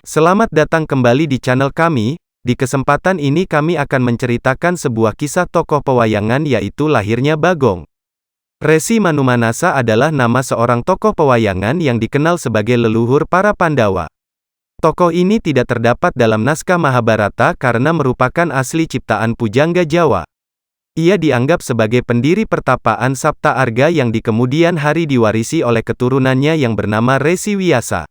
Selamat datang kembali di channel kami. Di kesempatan ini kami akan menceritakan sebuah kisah tokoh pewayangan yaitu lahirnya Bagong. Resi Manumanasa adalah nama seorang tokoh pewayangan yang dikenal sebagai leluhur para Pandawa. Tokoh ini tidak terdapat dalam naskah Mahabharata karena merupakan asli ciptaan pujangga Jawa. Ia dianggap sebagai pendiri pertapaan Sapta Arga yang di kemudian hari diwarisi oleh keturunannya yang bernama Resi Wiyasa.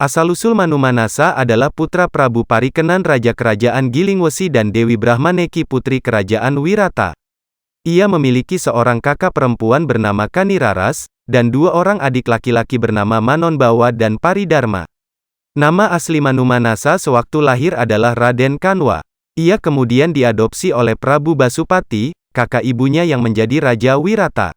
Asal-usul Manumanasa adalah putra Prabu Parikenan Raja Kerajaan Gilingwesi dan Dewi Brahmaneki Putri Kerajaan Wirata. Ia memiliki seorang kakak perempuan bernama Kaniraras, dan dua orang adik laki-laki bernama Manonbawa dan Paridharma. Nama asli Manumanasa sewaktu lahir adalah Raden Kanwa. Ia kemudian diadopsi oleh Prabu Basupati, kakak ibunya yang menjadi Raja Wirata.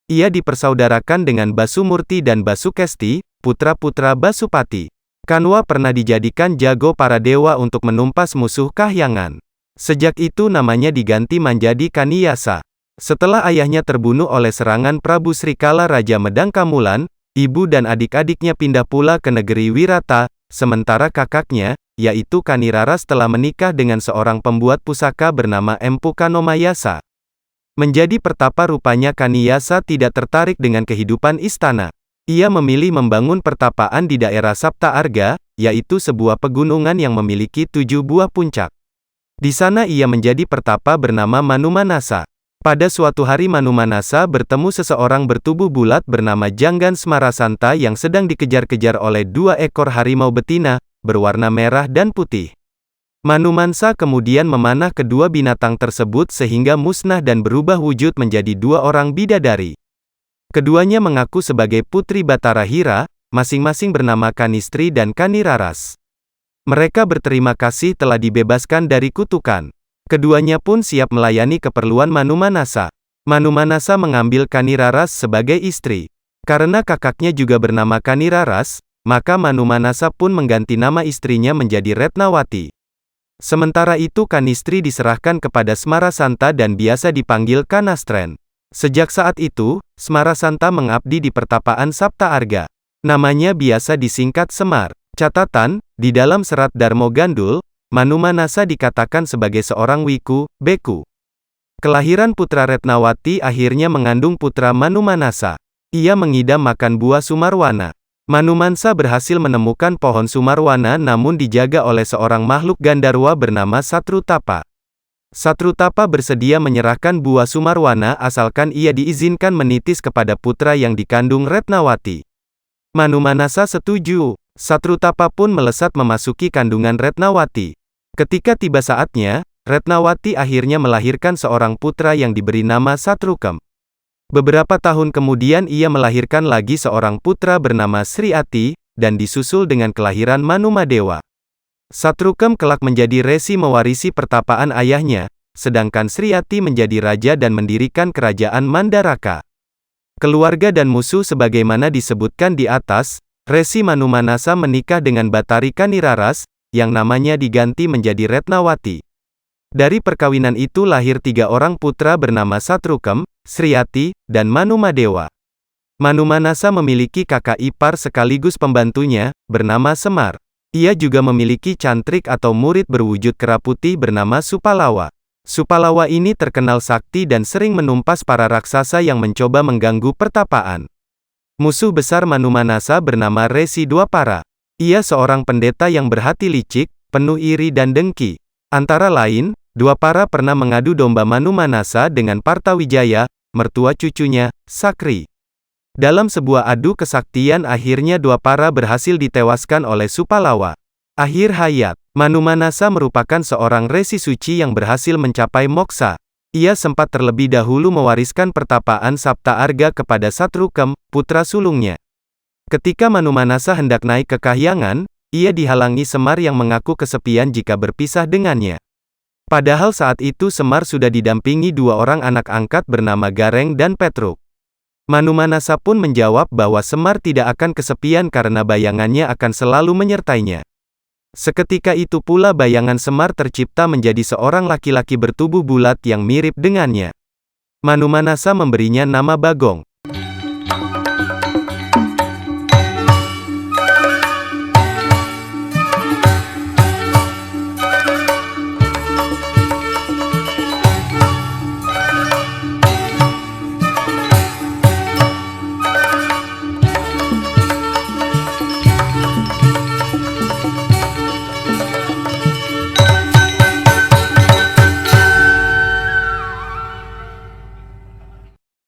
Ia dipersaudarakan dengan Basumurti dan Basukesti, putra-putra Basupati. Kanwa pernah dijadikan jago para dewa untuk menumpas musuh kahyangan. Sejak itu namanya diganti menjadi Kaniyasa. Setelah ayahnya terbunuh oleh serangan Prabu Srikala Raja Medangkamulan, ibu dan adik-adiknya pindah pula ke negeri Wirata, sementara kakaknya, yaitu Kaniraras telah menikah dengan seorang pembuat pusaka bernama Empu Kanomayasa. Menjadi pertapa rupanya Kaniyasa tidak tertarik dengan kehidupan istana. Ia memilih membangun pertapaan di daerah Sapta Arga, yaitu sebuah pegunungan yang memiliki 7 buah puncak. Di sana ia menjadi pertapa bernama Manumanasa. Pada suatu hari Manumanasa bertemu seseorang bertubuh bulat bernama Janggan Smarasanta yang sedang dikejar-kejar oleh 2 ekor harimau betina, berwarna merah dan putih. Manumansa kemudian memanah kedua binatang tersebut sehingga musnah dan berubah wujud menjadi 2 orang bidadari. Keduanya mengaku sebagai putri Batara Hira, masing-masing bernama Kanistri dan Kaniraras. Mereka berterima kasih telah dibebaskan dari kutukan. Keduanya pun siap melayani keperluan Manumanasa. Manumanasa mengambil Kaniraras sebagai istri. Karena kakaknya juga bernama Kaniraras, maka Manumanasa pun mengganti nama istrinya menjadi Retnawati. Sementara itu Kanistri diserahkan kepada Smarasanta dan biasa dipanggil Kanastren. Sejak saat itu, Smarasanta mengabdi di pertapaan Sapta Arga. Namanya biasa disingkat Semar. Catatan, di dalam serat Darmo Gandul, Manumanasa dikatakan sebagai seorang wiku, beku. Kelahiran putra Retnawati akhirnya mengandung putra Manumanasa. Ia mengidam makan buah Sumarwana. Manumansa berhasil menemukan pohon Sumarwana namun dijaga oleh seorang makhluk Gandarwa bernama Satrutapa. Satrutapa bersedia menyerahkan buah Sumarwana asalkan ia diizinkan menitis kepada putra yang dikandung Retnawati. Manumanasa setuju. Satrutapa pun melesat memasuki kandungan Retnawati. Ketika tiba saatnya, Retnawati akhirnya melahirkan seorang putra yang diberi nama Satrukem. Beberapa tahun kemudian ia melahirkan lagi seorang putra bernama Sriati, dan disusul dengan kelahiran Manumadewa. Satrukem kelak menjadi resi mewarisi pertapaan ayahnya, sedangkan Sriati menjadi raja dan mendirikan kerajaan Mandaraka. Keluarga dan musuh sebagaimana disebutkan di atas, Resi Manumanasa menikah dengan Batari Kaniraras, yang namanya diganti menjadi Retnawati. Dari perkawinan itu lahir 3 orang putra bernama Satrukem, Sriati, dan Manumadewa. Manumanasa memiliki kakak ipar sekaligus pembantunya, bernama Semar. Ia juga memiliki cantrik atau murid berwujud kera putih bernama Supalawa. Supalawa ini terkenal sakti dan sering menumpas para raksasa yang mencoba mengganggu pertapaan. Musuh besar Manumanasa bernama Resi Dwapara. Ia seorang pendeta yang berhati licik, penuh iri dan dengki. Antara lain, Dwapara pernah mengadu domba Manumanasa dengan Partawijaya, mertua cucunya, Sakri. Dalam sebuah adu kesaktian akhirnya Dwapara berhasil ditewaskan oleh Supalawa. Akhir hayat, Manumanasa merupakan seorang resi suci yang berhasil mencapai moksa. Ia sempat terlebih dahulu mewariskan pertapaan Sapta Arga kepada Satrukem, putra sulungnya. Ketika Manumanasa hendak naik ke kahyangan, ia dihalangi Semar yang mengaku kesepian jika berpisah dengannya. Padahal saat itu Semar sudah didampingi 2 orang anak angkat bernama Gareng dan Petruk. Manumanasa pun menjawab bahwa Semar tidak akan kesepian karena bayangannya akan selalu menyertainya. Seketika itu pula bayangan Semar tercipta menjadi seorang laki-laki bertubuh bulat yang mirip dengannya. Manumanasa memberinya nama Bagong.